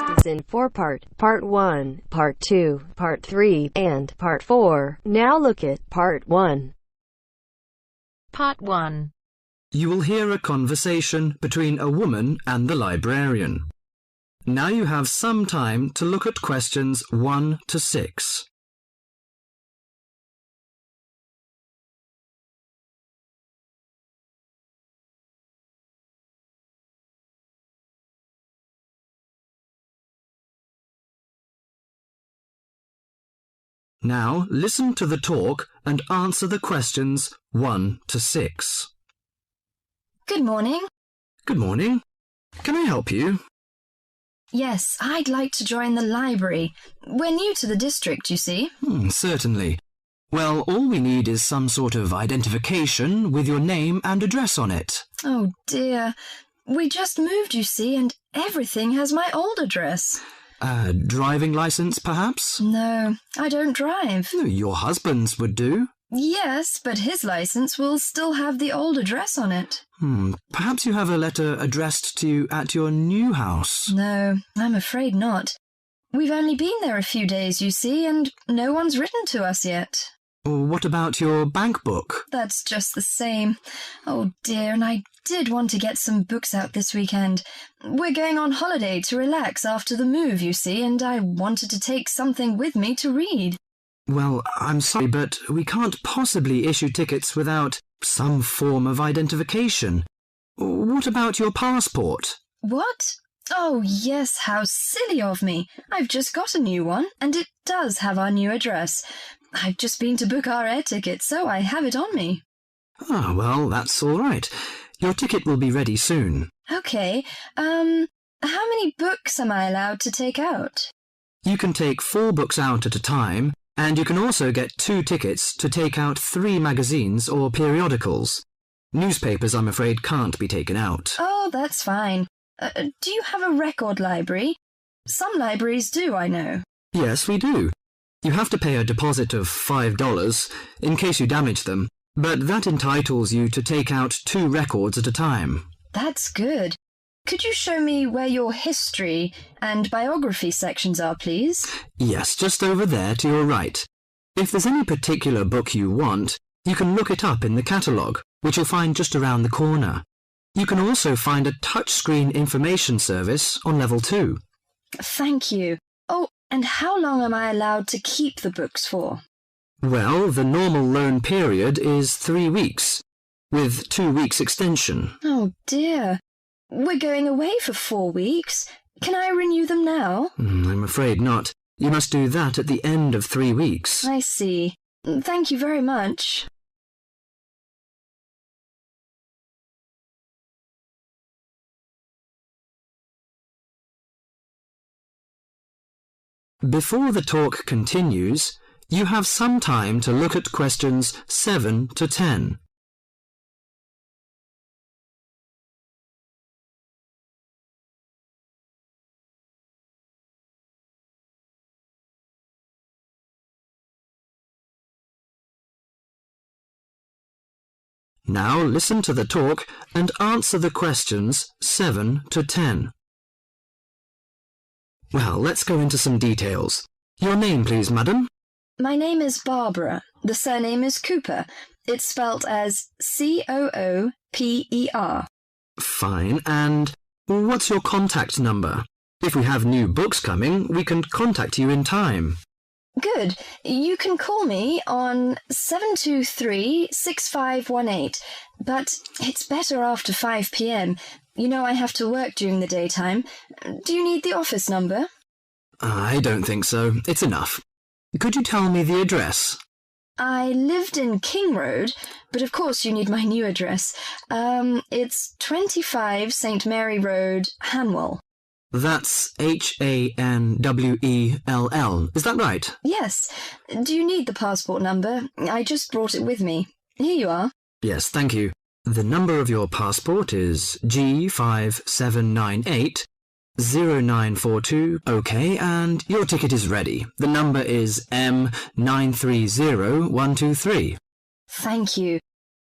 list is in 4-part, Part 1, Part 2, Part 3, and Part 4. Now look at Part 1. Part 1. You will hear a conversation between a woman and the librarian. Now you have some time to look at questions 1 to 6. Now listen to the talk and answer the questions 1 to 6. Good morning. Good morning. Can I help you? Yes, I'd like to join the library. We're new to the district, you see. Certainly. Well, all we need is some sort of identification with your name and address on it. Oh dear. We just moved, you see, and everything has my old address. A driving license, perhaps? No, I don't drive. Your husband's would do. Yes, but his license will still have the old address on it. Perhaps you have a letter addressed to you at your new house. No, I'm afraid not. We've only been there a few days, you see, and no one's written to us yet. What about your bank book? That's just the same. Oh dear, and I did want to get some books out this weekend. We're going on holiday to relax after the move, you see, and I wanted to take something with me to read. Well, I'm sorry, but we can't possibly issue tickets without some form of identification. What about your passport? What? Oh, yes, how silly of me. I've just got a new one, and it does have our new address. I've just been to book our air ticket, so I have it on me. Well, that's all right. Your ticket will be ready soon. OK, how many books am I allowed to take out? You can take 4 books out at a time, and you can also get 2 tickets to take out 3 magazines or periodicals. Newspapers, I'm afraid, can't be taken out. Oh, that's fine. Do you have a record library? Some libraries do, I know. Yes, we do. You have to pay a deposit of $5 in case you damage them, but that entitles you to take out 2 records at a time. That's good. Could you show me where your history and biography sections are, please? Yes, just over there to your right. If there's any particular book you want, you can look it up in the catalogue, which you'll find just around the corner. You can also find a touchscreen information service on level 2. Thank you. Oh, and how long am I allowed to keep the books for? Well, the normal loan period is 3 weeks, with 2 weeks extension. Oh dear. We're going away for 4 weeks. Can I renew them now? I'm afraid not. You must do that at the end of 3 weeks. I see. Thank you very much. Before the talk continues, you have some time to look at questions 7 to 10. Now listen to the talk and answer the questions 7 to 10. Well, let's go into some details. Your name, please, madam? My name is Barbara. The surname is Cooper. It's spelt as Cooper. Fine. And what's your contact number? If we have new books coming, we can contact you in time. Good. You can call me on 723-6518, but it's better after 5 p.m. You know I have to work during the daytime. Do you need the office number? I don't think so. It's enough. Could you tell me the address? I lived in King Road, but of course you need my new address. It's 25 St. Mary Road, Hanwell. That's Hanwell. Is that right? Yes. Do you need the passport number? I just brought it with me. Here you are. Yes, thank you. The number of your passport is G57980942. OK, and your ticket is ready. The number is M930123. Thank you.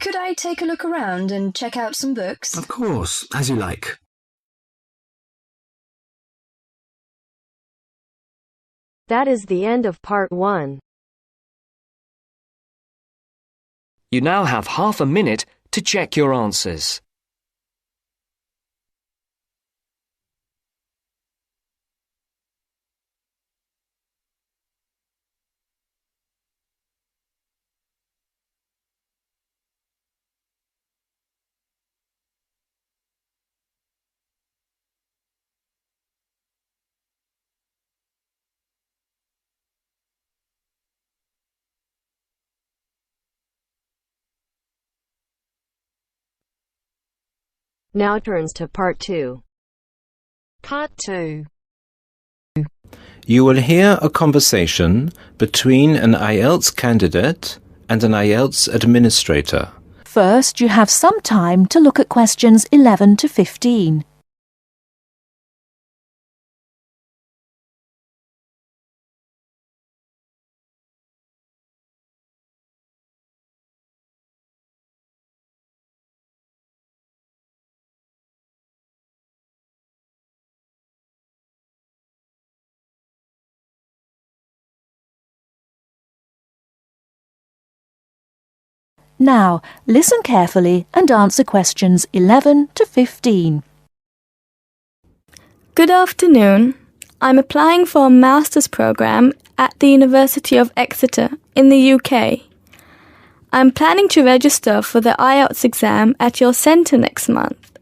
Could I take a look around and check out some books? Of course, as you like. That is the end of part 1. You now have half a minute to check your answers. Now turns to part 2. Part 2. You will hear a conversation between an Ielts candidate and an Ielts administrator. First, you have some time to look at questions 11 to 15. Now, listen carefully and answer questions 11 to 15. Good afternoon. I'm applying for a master's program at the University of Exeter in the UK. I'm planning to register for the Ielts exam at your centre next month.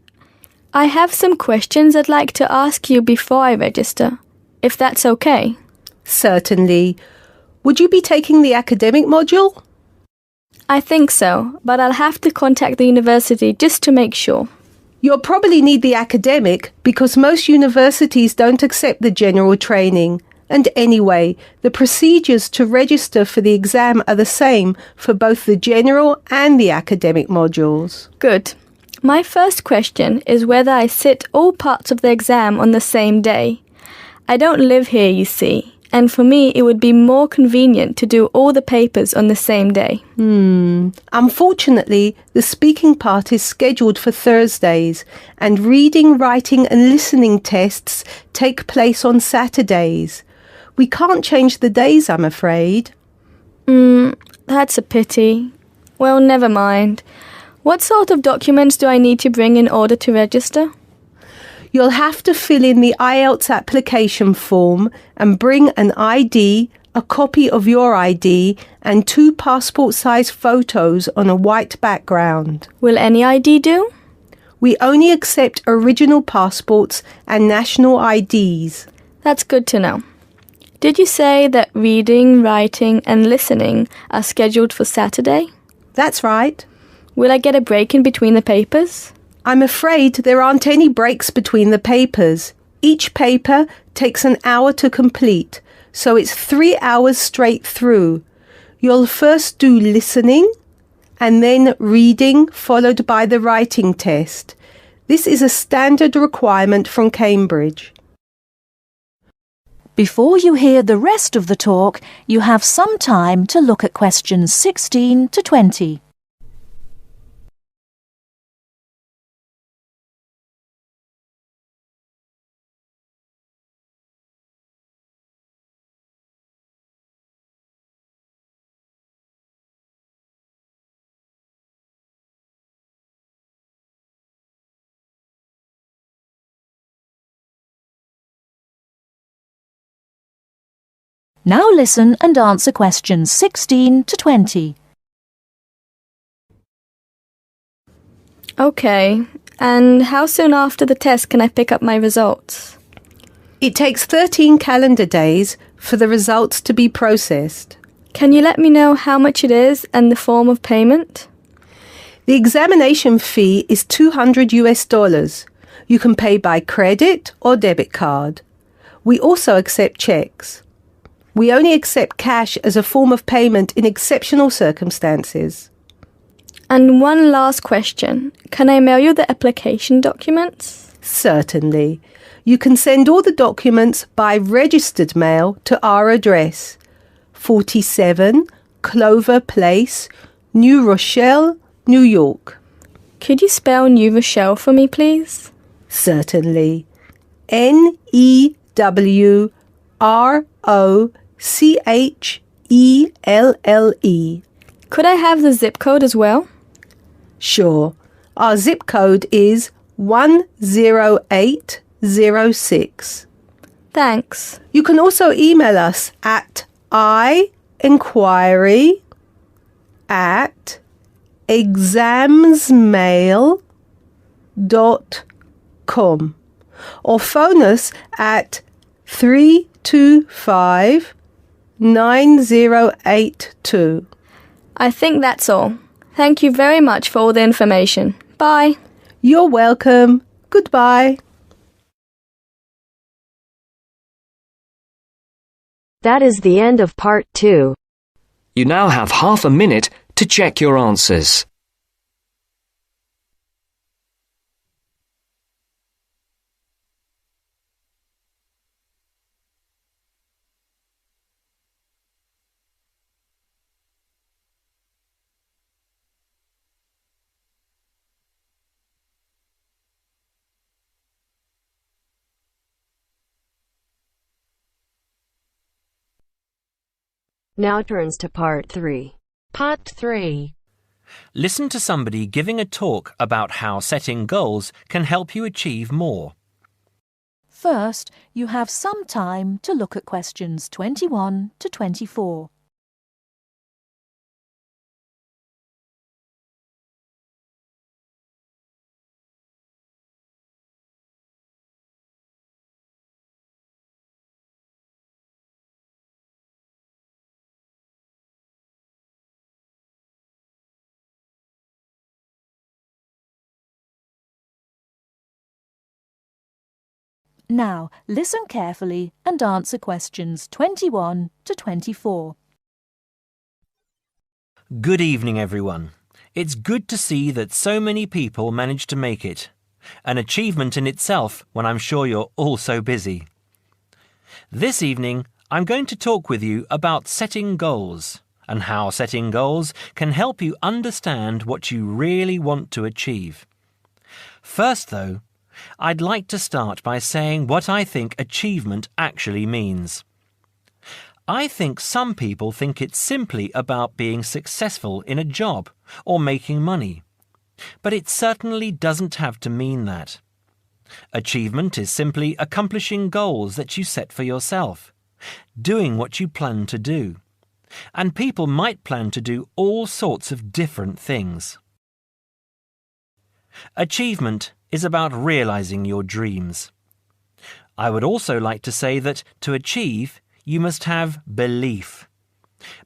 I have some questions I'd like to ask you before I register, if that's okay. Certainly. Would you be taking the academic module? I think so, but I'll have to contact the university just to make sure. You'll probably need the academic because most universities don't accept the general training. And anyway, the procedures to register for the exam are the same for both the general and the academic modules. Good. My first question is whether I sit all parts of the exam on the same day. I don't live here, you see, and for me it would be more convenient to do all the papers on the same day. Unfortunately, the speaking part is scheduled for Thursdays, and reading, writing and listening tests take place on Saturdays. We can't change the days, I'm afraid. That's a pity. Well, never mind. What sort of documents do I need to bring in order to register? You'll have to fill in the Ielts application form and bring an ID, a copy of your ID, and 2 passport-size photos on a white background. Will any ID do? We only accept original passports and national IDs. That's good to know. Did you say that reading, writing and listening are scheduled for Saturday? That's right. Will I get a break in between the papers? I'm afraid there aren't any breaks between the papers. Each paper takes an hour to complete, so it's 3 hours straight through. You'll first do listening and then reading, followed by the writing test. This is a standard requirement from Cambridge. Before you hear the rest of the talk, you have some time to look at questions 16 to 20. Now listen and answer questions 16 to 20. Okay, and how soon after the test can I pick up my results? It takes 13 calendar days for the results to be processed. Can you let me know how much it is and the form of payment? The examination fee is $200. You can pay by credit or debit card. We also accept checks. We only accept cash as a form of payment in exceptional circumstances. And one last question. Can I mail you the application documents? Certainly. You can send all the documents by registered mail to our address, 47 Clover Place, New Rochelle, New York. Could you spell New Rochelle for me, please? Certainly. NEWROCHELLE. CHELLE. Could I have the zip code as well? Sure. Our zip code is 10806. Thanks. You can also email us at inquiry@examsmail.com or phone us at 325-9082. I think that's all. Thank you very much for all the information. Bye. You're welcome. Goodbye. That is the end of part 2. You now have half a minute to check your answers. Now turns to part 3. Part 3. Listen to somebody giving a talk about how setting goals can help you achieve more. First, you have some time to look at questions 21 to 24. Now, listen carefully and answer questions 21 to 24. Good evening, everyone. It's good to see that so many people managed to make it. An achievement in itself when I'm sure you're all so busy. This evening, I'm going to talk with you about setting goals and how setting goals can help you understand what you really want to achieve. First, though, I'd like to start by saying what I think achievement actually means. I think some people think it's simply about being successful in a job or making money, but it certainly doesn't have to mean that. Achievement is simply accomplishing goals that you set for yourself, doing what you plan to do, and people might plan to do all sorts of different things. Achievement is about realizing your dreams. I would also like to say that to achieve, you must have belief.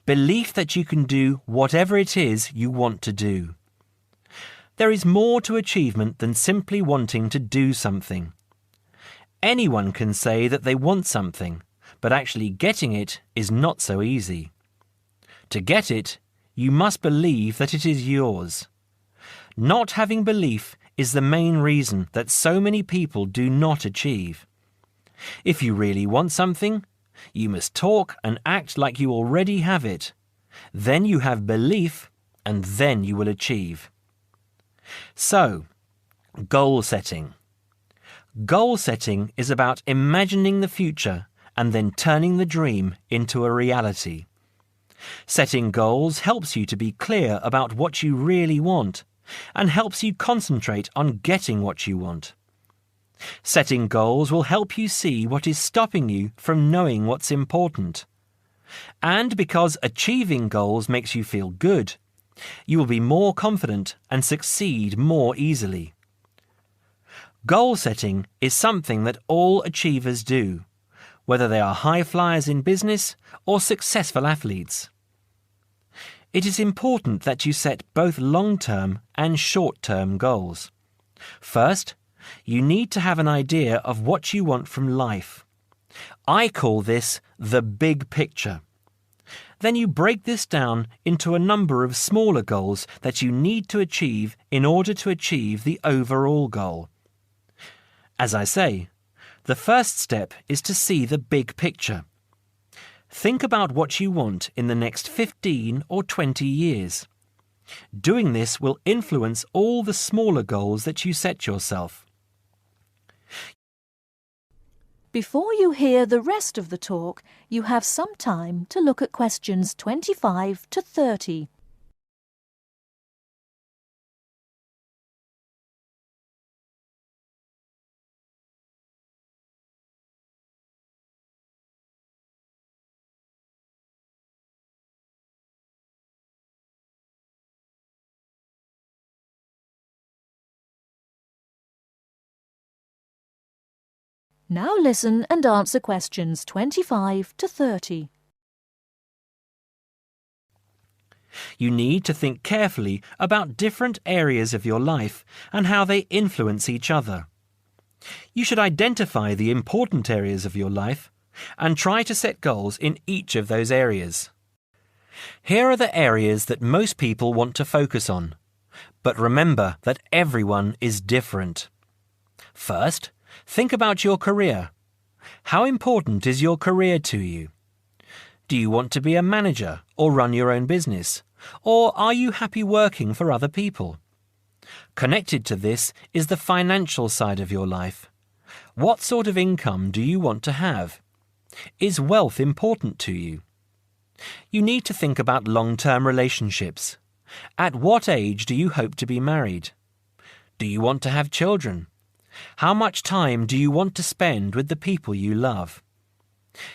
Belief that you can do whatever it is you want to do. There is more to achievement than simply wanting to do something. Anyone can say that they want something, but actually getting it is not so easy. To get it, you must believe that it is yours. Not having belief is the main reason that so many people do not achieve. If you really want something, you must talk and act like you already have it. Then you have belief, and then you will achieve. So, goal setting. Goal setting is about imagining the future and then turning the dream into a reality. Setting goals helps you to be clear about what you really want and helps you concentrate on getting what you want. Setting goals will help you see what is stopping you from knowing what's important. And because achieving goals makes you feel good, you will be more confident and succeed more easily. Goal setting is something that all achievers do, whether they are high flyers in business or successful athletes. It is important that you set both long-term and short-term goals. First, you need to have an idea of what you want from life. I call this the big picture. Then you break this down into a number of smaller goals that you need to achieve in order to achieve the overall goal. As I say, the first step is to see the big picture. Think about what you want in the next 15 or 20 years. Doing this will influence all the smaller goals that you set yourself. Before you hear the rest of the talk, you have some time to look at questions 25 to 30. Now listen and answer questions 25 to 30. You need to think carefully about different areas of your life and how they influence each other. You should identify the important areas of your life and try to set goals in each of those areas. Here are the areas that most people want to focus on, but remember that everyone is different. First, think about your career. How important is your career to you? Do you want to be a manager or run your own business? Or are you happy working for other people? Connected to this is the financial side of your life. What sort of income do you want to have? Is wealth important to you? You need to think about long-term relationships. At what age do you hope to be married? Do you want to have children? How much time do you want to spend with the people you love?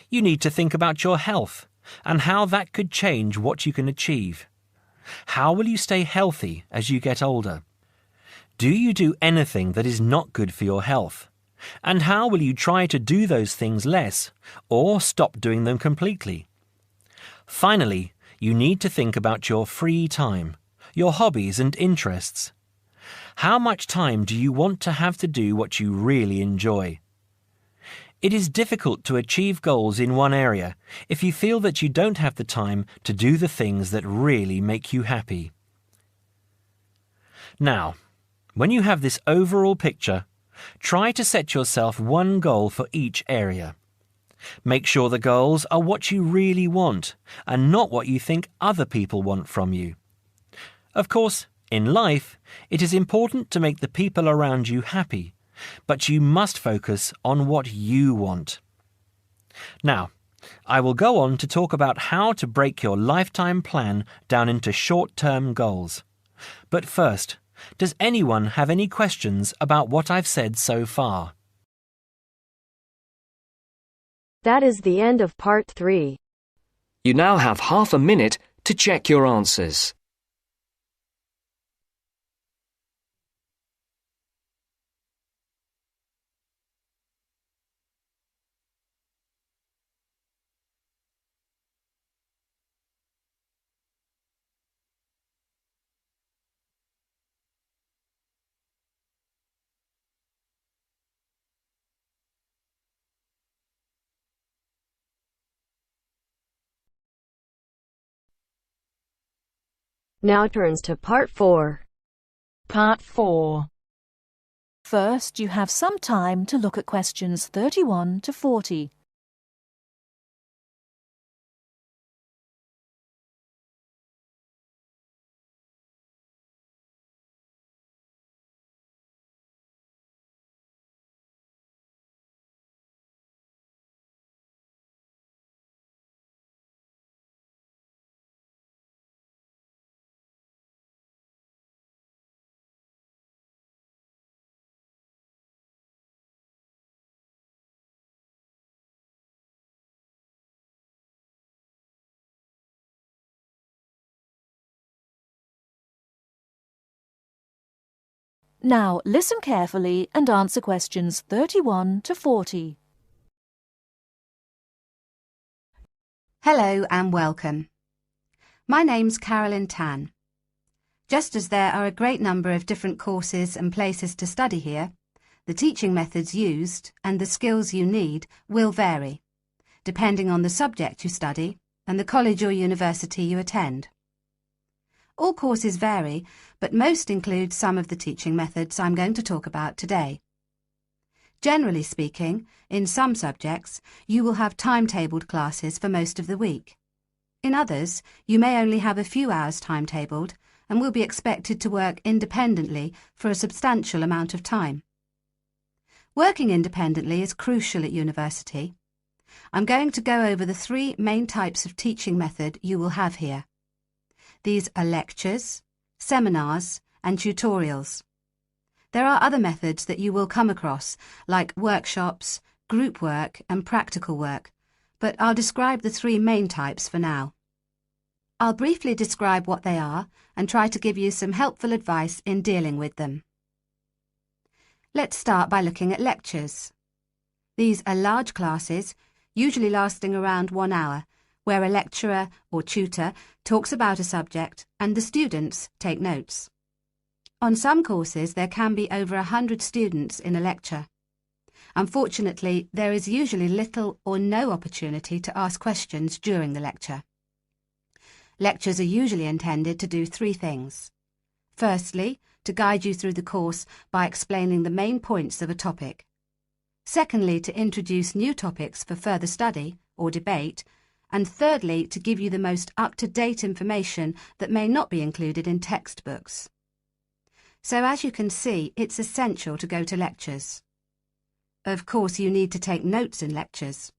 You need to think about your health and how that could change what you can achieve. How will you stay healthy as you get older? Do you do anything that is not good for your health? And how will you try to do those things less or stop doing them completely? Finally, you need to think about your free time, your hobbies and interests. How much time do you want to have to do what you really enjoy? It is difficult to achieve goals in one area if you feel that you don't have the time to do the things that really make you happy. Now, when you have this overall picture, try to set yourself one goal for each area. Make sure the goals are what you really want and not what you think other people want from you. Of course, in life, it is important to make the people around you happy, but you must focus on what you want. Now, I will go on to talk about how to break your lifetime plan down into short-term goals. But first, does anyone have any questions about what I've said so far? That is the end of part 3. You now have half a minute to check your answers. Now turns to part 4. Part 4. First, you have some time to look at questions 31 to 40. Now listen carefully and answer questions 31 to 40. Hello and welcome. My name's Carolyn Tan. Just as there are a great number of different courses and places to study here, the teaching methods used and the skills you need will vary, depending on the subject you study and the college or university you attend. All courses vary, but most include some of the teaching methods I'm going to talk about today. Generally speaking, in some subjects, you will have timetabled classes for most of the week. In others, you may only have a few hours timetabled and will be expected to work independently for a substantial amount of time. Working independently is crucial at university. I'm going to go over the 3 main types of teaching method you will have here. These are lectures, seminars, and tutorials. There are other methods that you will come across, like workshops, group work, and practical work, but I'll describe the 3 main types for now. I'll briefly describe what they are and try to give you some helpful advice in dealing with them. Let's start by looking at lectures. These are large classes, usually lasting around 1 hour, where a lecturer or tutor talks about a subject and the students take notes. On some courses, there can be over 100 students in a lecture. Unfortunately, there is usually little or no opportunity to ask questions during the lecture. Lectures are usually intended to do 3 things. Firstly, to guide you through the course by explaining the main points of a topic. Secondly, to introduce new topics for further study or debate. And thirdly, to give you the most up-to-date information that may not be included in textbooks. So as you can see, it's essential to go to lectures. Of course, you need to take notes in lectures.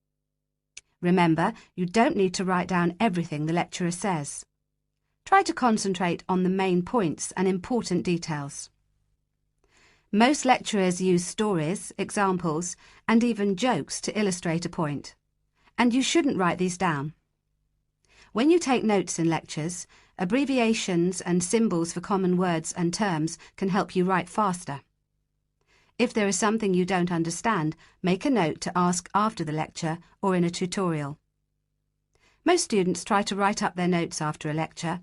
Remember, you don't need to write down everything the lecturer says. Try to concentrate on the main points and important details. Most lecturers use stories, examples, and even jokes to illustrate a point. And you shouldn't write these down. When you take notes in lectures, abbreviations and symbols for common words and terms can help you write faster. If there is something you don't understand, make a note to ask after the lecture or in a tutorial. Most students try to write up their notes after a lecture.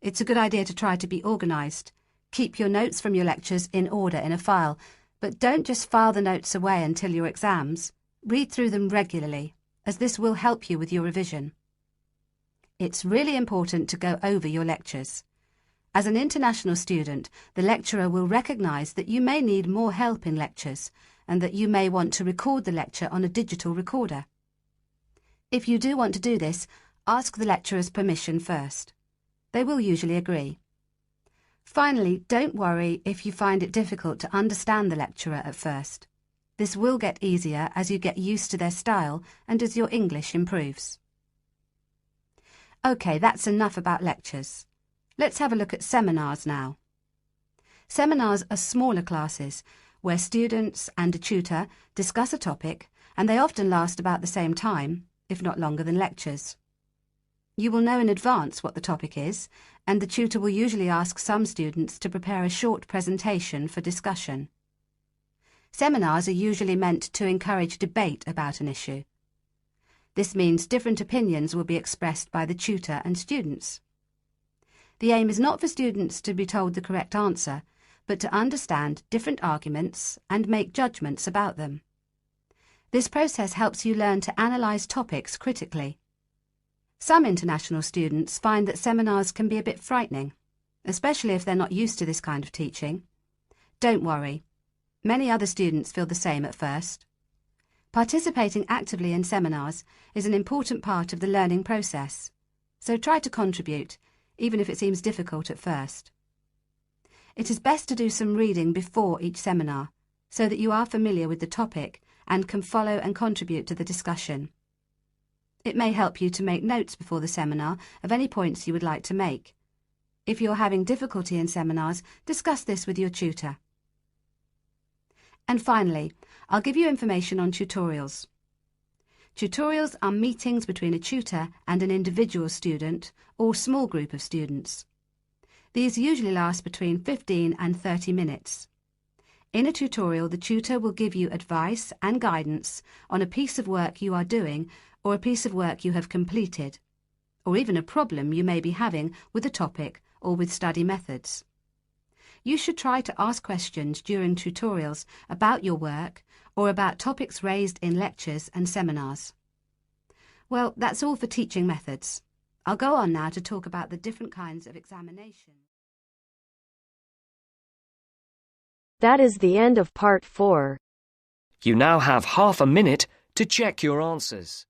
It's a good idea to try to be organised. Keep your notes from your lectures in order in a file, but don't just file the notes away until your exams. Read through them regularly, as this will help you with your revision. It's really important to go over your lectures. As an international student, the lecturer will recognise that you may need more help in lectures and that you may want to record the lecture on a digital recorder. If you do want to do this, ask the lecturer's permission first. They will usually agree. Finally, don't worry if you find it difficult to understand the lecturer at first. This will get easier as you get used to their style and as your English improves. OK, that's enough about lectures. Let's have a look at seminars now. Seminars are smaller classes where students and a tutor discuss a topic, and they often last about the same time, if not longer than lectures. You will know in advance what the topic is, and the tutor will usually ask some students to prepare a short presentation for discussion. Seminars are usually meant to encourage debate about an issue. This means different opinions will be expressed by the tutor and students. The aim is not for students to be told the correct answer, but to understand different arguments and make judgments about them. This process helps you learn to analyse topics critically. Some international students find that seminars can be a bit frightening, especially if they're not used to this kind of teaching. Don't worry. Many other students feel the same at first. Participating actively in seminars is an important part of the learning process, so try to contribute, even if it seems difficult at first. It is best to do some reading before each seminar, so that you are familiar with the topic and can follow and contribute to the discussion. It may help you to make notes before the seminar of any points you would like to make. If you're having difficulty in seminars, discuss this with your tutor. And finally, I'll give you information on tutorials. Tutorials are meetings between a tutor and an individual student or small group of students. These usually last between 15 and 30 minutes. In a tutorial, the tutor will give you advice and guidance on a piece of work you are doing or a piece of work you have completed, or even a problem you may be having with a topic or with study methods. You should try to ask questions during tutorials about your work or about topics raised in lectures and seminars. Well, that's all for teaching methods. I'll go on now to talk about the different kinds of examination. That is the end of part 4. You now have half a minute to check your answers.